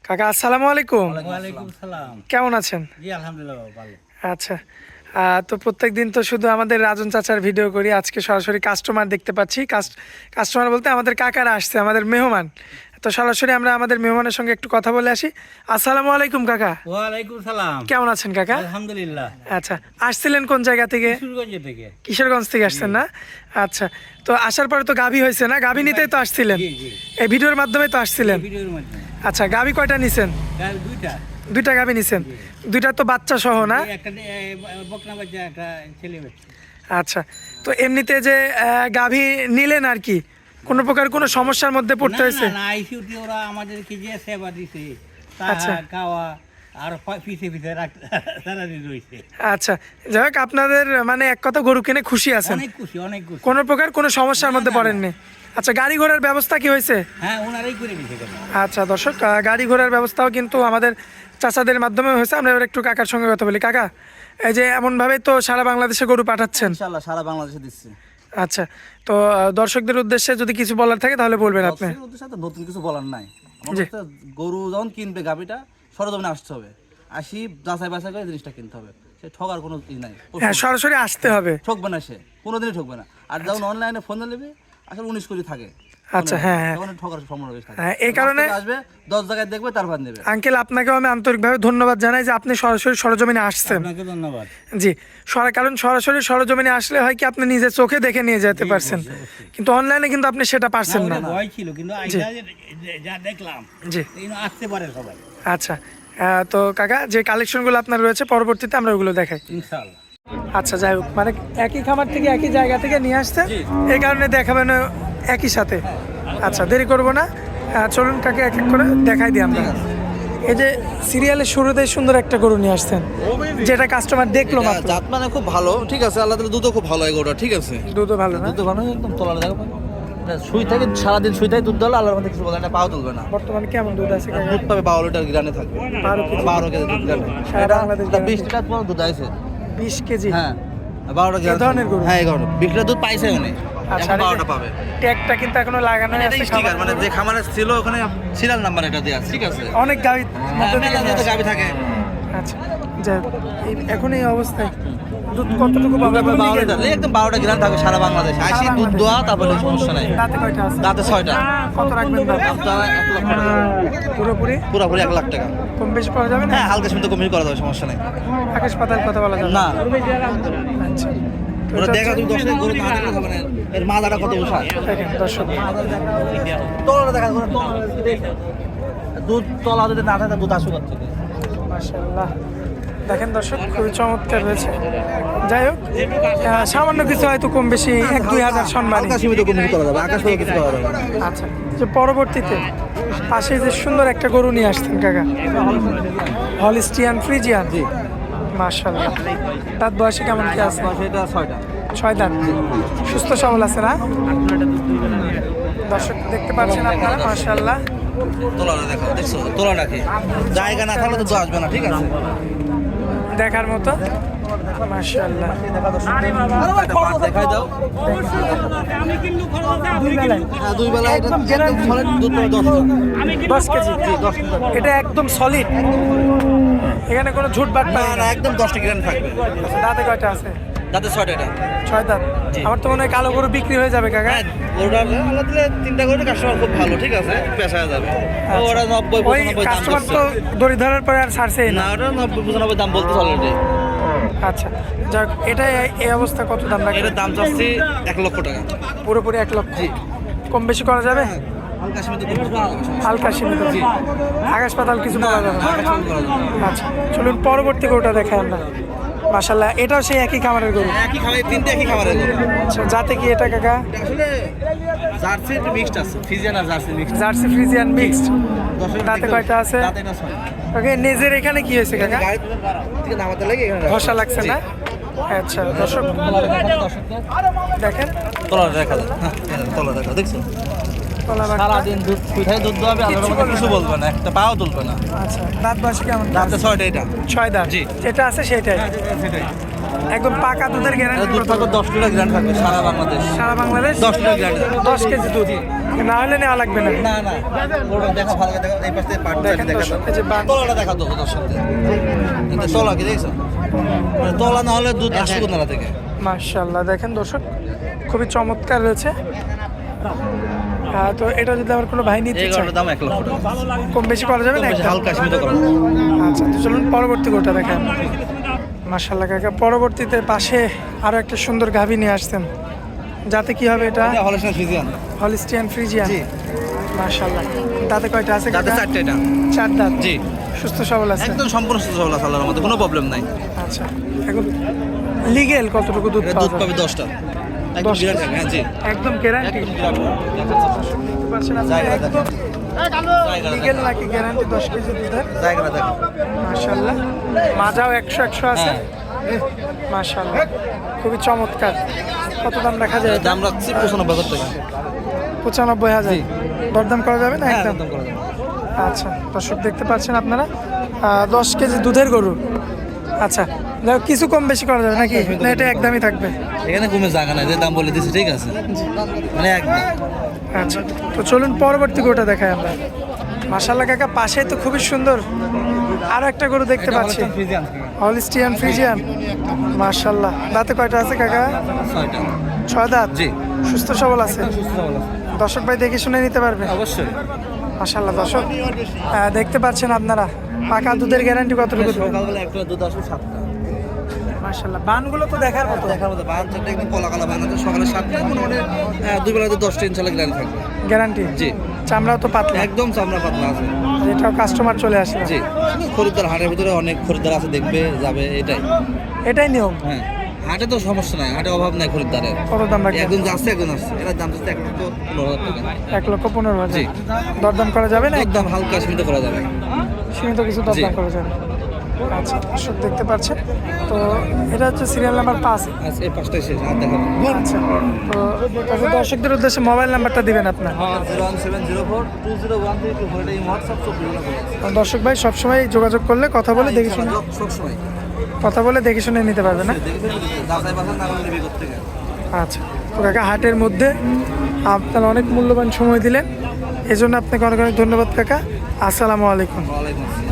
কাকা আসসালামু আলাইকুম। ওয়ালাইকুম সালাম। কেমন আছেন? জি আলহামদুলিল্লাহ ভালো। আচ্ছা, তো প্রত্যেক দিন তো শুধু আমাদের রাজন চাচার ভিডিও করি, আজকে সরাসরি কাস্টমার দেখতে পাচ্ছি। কাস্টমার বলতে আমাদের কাকারা আসছে, আমাদের মেহমান। তো সরাসরি আমরা আমাদের মেহমানের সঙ্গে একটু কথা বলে আসি। আসসালামু আলাইকুম কাকা। ওয়ালাইকুম সালাম। কেমন আছেন কাকা? আলহামদুলিল্লাহ। আচ্ছা, আসছিলেন কোন জায়গা থেকে? কিশোরগঞ্জ থেকে। কিশোরগঞ্জ থেকে আসছেন না? আচ্ছা, তো আসার পরে তো গাভী হয়েছে না? গাভী নিতেই তো আসছিলেন, জি জি। এই ভিডিওর মাধ্যমে তো আসছিলেন। ভিডিওর মাধ্যমে। আচ্ছা, গাভী কয়টা নিছেন? দুইটা। দুইটা গাভী নিছেন, দুইটা তো বাচ্চা সহ না? একটা বকনা বাচ্চা একটা ছেলে বাচ্চা। আচ্ছা, তো এমনিতে যে গাভী নিলেন আর কি, কোনো প্রকার কোনো সমস্যার মধ্যে পড়তে হয়েছে? না আইসিউটি ওরা আমাদেরকে যে সেবা দিছে আচ্ছা। তাহা খাওয়া আর পিছে পিছে সারা দিন রয়েছে। আচ্ছা, যাই হোক, আপনাদের মানে এক কথা গরু কিনে খুশি আছেন, অনেক খুশি অনেক খুশি। কোনো প্রকার কোনো সমস্যার মধ্যে না, না, পড়েননি? আচ্ছা, গাড়ি ঘোড়ার ব্যবস্থা কি হয়েছে? হ্যাঁ ওনারাই করে দিছে। আচ্ছা দর্শক, গাড়ি ঘোড়ার ব্যবস্থাও কিন্তু আমাদের চাচাদের মাধ্যমে হয়েছে। আমরা এবার একটু কাকার সঙ্গে কথা বলি। কাকা, এই যে এমনভাবে তো সারা বাংলাদেশে গরু পাঠাচ্ছেন। ইনশাআল্লাহ সারা বাংলাদেশে দিচ্ছি। আচ্ছা, তো দর্শকদের উদ্দেশ্যে যদি কিছু বলার থাকে তাহলে বলবেন আপনি। দর্শকের উদ্দেশ্যে তো নতুন কিছু বলার নাই। আমার জি। কাছে গরু যখন কিনবে গাভিটা সরজমিনে আসতে হবে, আসি যাচাই বাছাই করে জিনিসটা কিনতে হবে। সে ঠকার কোনো ই নাই, হ্যাঁ, সরাসরি আসতে হবে। ঠকবে না, সে কোনোদিনই ঠকবে না। আর যখন অনলাইনে ফোন নেবে আসলে 19 কোটি থাকে। আচ্ছা, হ্যাঁ, হ্যাঁ। তখন ঠকার সম্ভাবনা বেশি থাকে। হ্যাঁ, এই কারণে আসবে 10 জায়গায় দেখবে তারপর নেবে। আঙ্কেল আপনাকেও আমি আন্তরিকভাবে ধন্যবাদ জানাই যে আপনি সরাসরি সরজমিনে আসছেন। আপনাকে ধন্যবাদ। জি, কারণ সরাসরি সরজমিনে আসলে হয় কি আপনি নিজের চোখে দেখে নিয়ে যেতে পারছেন, কিন্তু অনলাইনে কিন্তু আপনি সেটা পারছেন না। ভয় ছিল কিন্তু আইসা যা দেখলাম জি, আসতে পারে সবাই। আচ্ছা, তো কাকা যে কালেকশনগুলো আপনার রয়েছে পরবর্তীতে আমরা ওগুলো দেখাই ইনশাআল্লাহ। আচ্ছা, যাই হোক, মানে একই খামার থেকে একই জায়গা থেকে নিয়ে আসছে, এই কারণে দেখাবেন একই সাথে। আচ্ছা, দেরি করব না, চলুন কাকে এক এক করে দেখাই দিই আমরা। এই যে সিরিয়ালের শুরুতেই সুন্দর একটা গরু নিয়ে আসছেন, যেটা কাস্টমার দেখলো মাত্র। জাত মানে খুব ভালো, ঠিক আছে। আল্লাহ তাআলা দুধও খুব ভালো হয় গরুটা, ঠিক আছে। দুধও ভালো না? দুধ ভালো একদম তোলা দেখো। সুই থেকে সারাদিন সুই থেকে দুধ দল, আল্লাহর মধ্যে কিছু বলে না, পাও তুলবে না। বর্তমানে কেমন দুধ আছে কাকা? দুধ পাবে 12 লিটার গ্রানে থাকবে। 12 কেজি দুধ গ্রানে। সারা বাংলাদেশ 20 লিটার তোমার দুধ আছে। 20 কেজি? হ্যাঁ 12টা এই ধরনের গরু? হ্যাঁ এই গরু 20 লিটার দুধ পাইছে উনি। আচ্ছা, এখন 12টা পাবে। ট্যাগটা কিন্তু এখনো লাগানো এটা আছে স্টিকার, মানে যে খামারে ছিল ওখানে সিরিয়াল নাম্বার এটা দেয়া, ঠিক আছে। অনেক গাড়ি মধ্যে থেকে নিয়ে আসে। গাবি থাকে। আচ্ছা, যাই হোক, এখন এই অবস্থায় দুধ কতটুকু পাবে? 12 লিটার একদম 12টা গ্রাম থাকবে সারা বাংলাদেশে। আসি দুধ দোয়া, তারপরে সমস্যা নাই। দাঁতে কয়টা আছে? দাঁতে 6টা। কত রাখবেন দাম? 1 লক্ষ টাকা। পুরোপুরি পুরোপুরি 1 লাখ টাকা। কম বেশি করা যাবে না? হ্যাঁ হালকা সীমিত কমিয়ে করা যাবে, সমস্যা নাই। আকাশ পাতাল কথা বলা যাবে না আচ্ছা, তো ওরা এটা দেখা তুমি 10 গরু না দেখলে হবে না। এর মাদাটা কত বিশাল। দেখেন দর্শক, তলাটা দেখা করে দুধ তলা যদি না থাকে দুধ আসুক থেকে। মাশাআল্লাহ, দেখেন দর্শক, খুবই চমৎকার রয়েছে। যাই হোক, সামান্য কিছু হয়তো কম বেশি 1-2 হাজার সম্মানী। হালকা সীমিত কমিয়ে করা যাবে, আকাশ পাতাল কিছু করা যাবে না। আচ্ছা, যে পরবর্তীতে পাশে যে সুন্দর একটা গরু নিয়ে আসছেন কাকা, হলিস্টিয়ান ফ্রিজিয়ান। জি মাশাআল্লাহ, তার বয়সে কেমন কি আছে? এটা 6টা। 6 দাঁত, সুস্থ সবল আছে না? দর্শক দেখতে পাচ্ছেন আপনারা, মাশাআল্লাহ। তোলাটা দেখো, দেখছো তোলাটা কি জায়গা না থাকলে তো দুধ আসবে না, ঠিক আছে। দেখার মতো, মাশাআল্লাহ। দেখাই দাও। দুই বেলায় হ্যাঁ 2 বেলা এটা একদম সলিড দুধ পাবে 10 কেজি? জি 10 লিটার। এটা একদম সলিড, এখানে কোনো ঝুটবাট না পাই না একদম 10টা গ্রাম থাকবে। দাঁতে কয়টা আছে? দাঁতে 6টা এটা। 6 দাঁত। আমার তো মনে হয় কালো গরু বিক্রি হয়ে যাবে কাকা। হ্যাঁ গরুটা আল্লাহ দিলে 3টা গরু কাস্টমার খুব ভালো, ঠিক আছে, পেশা যাবে। ওরা 90 ওই 95 দাম কাস্টমার বলছে। তো দড়ি ধরার পরে আর ছাড়ছেই না না। ওটা 90 95 দাম বলতে অলরেডি। আচ্ছা, যাক, এটা এই অবস্থা কত দাম লাগে? এটার দাম চাচ্ছি 1 লক্ষ টাকা। পুরোপুরি 1 লক্ষ? কম বেশি করা যাবে? হালকা সীমিত কমিয়ে করা যাবে। হালকা সীমিত? আকাশ পাতাল কিছু করা যাবে না? হালকা সীমিত করা যাবে। আচ্ছা, চলুন পরবর্তী গরুটা দেখাই আমরা। মাশাআল্লাহ, এটাও সেই একই খামারের গরু? একই খামারে 3টে একই খামারে গরু। আচ্ছা, যাতে কি এটা কাকা? এটা আসলে জার্সি একটু মিক্সড আছে, ফ্রিজিয়ান আর Jersey mixed. Jersey Friesian mixed. দাঁতে কয়টা আছে? দাঁতে এটা 6। ওকে, নিজের এখানে কি হয়েছে কাকা? গাড়ি থেকে নামাতে লাগে এখানে ঘষা লাগছে না? আচ্ছা দর্শক দেখেন, তলা দেখা যায়। হ্যাঁ তলা দেখা দেখছো, তলা বাঁকা। সারাদিন দুধ পিঠায় দুধ দেওয়া হবে, আল্লাহর মধ্যে কিছু বলবে না, একটা পাও তুলবে না। আচ্ছা, দাঁত বয়সে কেমন? দাঁতে 6টা এটা। 6 দাঁত? জি। যেটা আছে সেটাই? সেটাই। একদম পাকা দুধের গ্যারান্টি দুধ থাকবে 10 লিটার গ্যারান্টি থাকবে সারা বাংলাদেশ। সারা বাংলাদেশ 10 লিটার গ্যারান্টি। 10 কেজি দুধ, না হলে নেওয়া লাগবে না। না না ওটা দেখা ভালো দেখা, এই পাশে পাট দেখেন দেখা দর্শক, এই যে বান। তলাটা দেখা দাও দর্শক, এটা তলা কি দেখছো, মানে তলা না হলে দুধ আসবে কোথা থেকে। মাশাআল্লাহ, দেখেন দর্শক খুবই চমৎকার রয়েছে। তো এটা যদি আবার কোনো ভাই নিতে এই চায়, গরুটার দাম 1 লক্ষ টাকা। কম বেশি করা যাবে না? বেশি একদম। হালকা সীমিত করা। আচ্ছা, তো চলুন পরবর্তী গোটা দেখান। মাশাআল্লাহ কাকা, পরবর্তীতে পাশে আরো একটা সুন্দর গাভী নিয়ে আসছেন, যাতে কি হবে এটা? এটা হলস্টাইন ফ্রিজিয়ান। Holstein Friesian. জি। মাশাআল্লাহ, দাঁতে কয়টা আছে? দাঁতে কাকা? 4টা এটা। 4 দাঁত। জি। সুস্থ সবল আছে? একদম সম্পূর্ণ সুস্থ সবল আছে, আল্লাহর মধ্যে কোনো প্রবলেম নাই। আচ্ছা, এখন লিগেল কতটুকু দুধ এটা পাওয়া দুধ পাবে যাবে? 10টা। একদম 10টা? বিরাট থাকে, হ্যাঁ জি। একদম গ্যারান্টি? একদম বিরাট। দেখতে পাচ্ছেন আপনারা, জায়গা একদম জায়গাটা লিগেল নাকি গ্যারান্টি 10 কেজি দুধের? জায়গাটা দেখো। মাশাআল্লাহ, মাজাও 100 আছে। হ্যাঁ। মাশাআল্লাহ, খুবই চমৎকার। কত দাম রাখা যায়? দাম রাখছি 95,000 টাকা। 95,000। জি। দরদাম করা যাবে না? হ্যাঁ, একদম। একদম করা যাবে। আচ্ছা দর্শক, দেখতে পাচ্ছেন আপনারা 10 কেজি দুধের গরু। আচ্ছা, যাই হোক, কিছু কম বেশি করা যাবে নাকি, না এটা একদমই থাকবে? এখানে কমে জায়গা নাই, যে দাম বলে দিছি ঠিক আছে, মানে একদম। আচ্ছা, তো চলুন পরবর্তী গরুটা দেখাই আমরা। মাশাআল্লাহ কাকা, পাশে তো খুবই সুন্দর আরো একটা গরু দেখতে পাচ্ছি, হলিস্টিয়ান ফ্রিজিয়ান। মাশাআল্লাহ, দাঁতে কয়টা আছে কাকা? 6টা। 6 দাঁত। জি। সুস্থ সবল আছে? সুস্থ সবল আছে। দর্শক ভাই দেখে শুনে নিতে পারবে? অবশ্যই। মাশাআল্লাহ দর্শক, দেখতে পাচ্ছেন আপনারা, পাকা দুধের গ্যারান্টি কতটুকু? সকালবেলা একটা দুধ আসবে 7টা। মাশাআল্লাহ, বানগুলো তো দেখার মতো। দেখার মতো বান চারটা একদম কলা কালা বান আছে, সকালে 7টা, মোটামুটি 2 বেলাতে 10টা ইনশাল্লাহ গ্যারান্টি থাকবে। গ্যারান্টি? জি। চামড়াও তো পাতলা, একদম চামড়া পাতলা আছে। যেটাও কাস্টমার চলে আসে। জি। খরিদ্দার হাটের ভিতরে অনেক খরিদ্দার আছে, দেখবে যাবে, এটাই। এটাই নিয়ম। হ্যাঁ, হাটে তো সমস্যা নাই, হাটে অভাব নাই খরিদ্দারের। কত দাম রাখবেন? একজন যাচ্ছে একজন আসছে, এটার দাম যাচ্ছে 1,15,000 টাকা। 1,15,000। জি। দরদাম করা যাবে না? একদম হালকা সীমিত করা যাবে। সীমিত কিছু দরদাম জি। করা যাবে। আচ্ছা দর্শক, দেখতে পাচ্ছেন তো এটা হচ্ছে সিরিয়াল নাম্বার 5। আচ্ছা, এই 5টাই শেষ, আর দেখাবো। আচ্ছা, তো তারপর দর্শকদের উদ্দেশ্যে মোবাইল নাম্বারটা দিবেন আপনার। 01704 এই হোয়াটসঅ্যাপ সব বিভিন্ন করে। দর্শক ভাই সবসময় যোগাযোগ করলে কথা বলে দেখে শুনে সবসময় দেখে শুনে নিতে পারবে না? যাচাই বাছাই না করলে বিগত থেকে। আচ্ছা, তো কাকা, হাটের মধ্যে আপনারা অনেক মূল্যবান সময় দিলেন, এজন্য আপনাকে অনেক অনেক ধন্যবাদ কাকা। আসসালামু আলাইকুম। ওয়ালাইকুম আসসালাম।